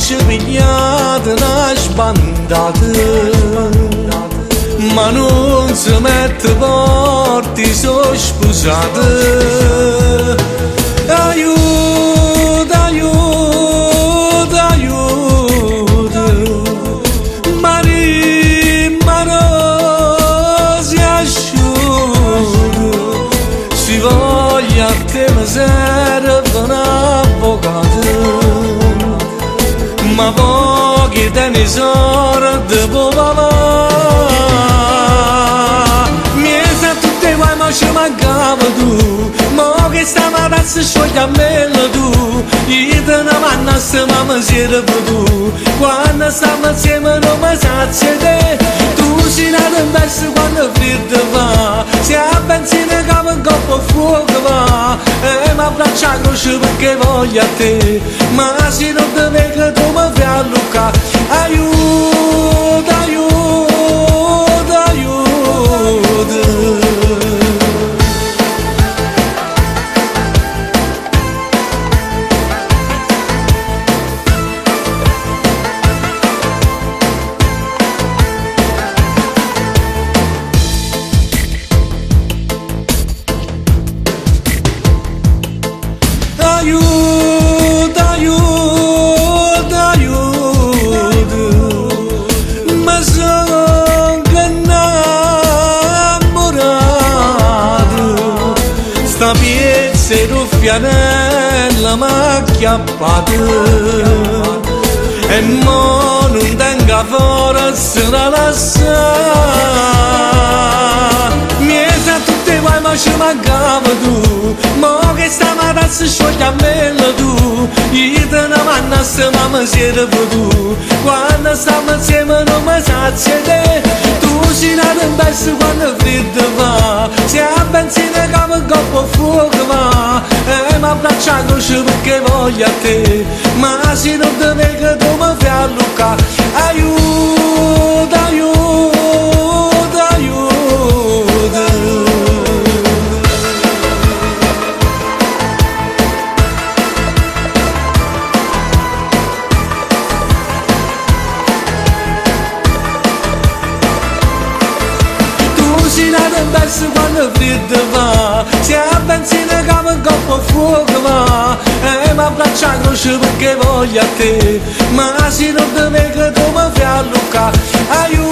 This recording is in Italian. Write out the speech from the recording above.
ci pigliate una sbandata, ma non si mette porti, sono sposate. Aiuto, aiuto, aiuto, Maria si asciuga, si voglia a te mi serve un avvocato, ma pochi tenisori di papà. Mi sa tutte guai ma ci mancava tu, mo che stamattina si scioglie a me tu, io te ne vanno a se mamma si era tu, quando stiamo insieme non mi sazia te, tu sei nato in verso quando freddo va, se a benzina che mi coppa fuoco va, e mi abbraccia a croce perché voglio a te, ma se non ti vedo tu mi fai a Luca. Aiuto, aiuto, aiuto. Aiuto, aiuto, aiuto, ma sono innamorato, sta piezza e ruffianella m'ha acchiappato, e mo non tengo forza da lasciare, mi sa tutte guai ma ci mancava tu, mo che stamattina si scioglie a me tu, io te ne vanno a se mamma si era tu, quando stiamo insieme non mi sazia te, tu sei nato in verso quando freddo va, se a benzina che mi coppa fuoco va, e mi abbraccia a croce perché voglio a te, ma se non ti vedo tu mi fai a Luca. Aiuto, aiuto, aiuto. Si nato in verso quando freddo va, se a benzina che mi coppa fuoco va, e mi abbraccia a croce perché voglio a te, ma se non ti vedo tu mi fai a Luca. Aiuto.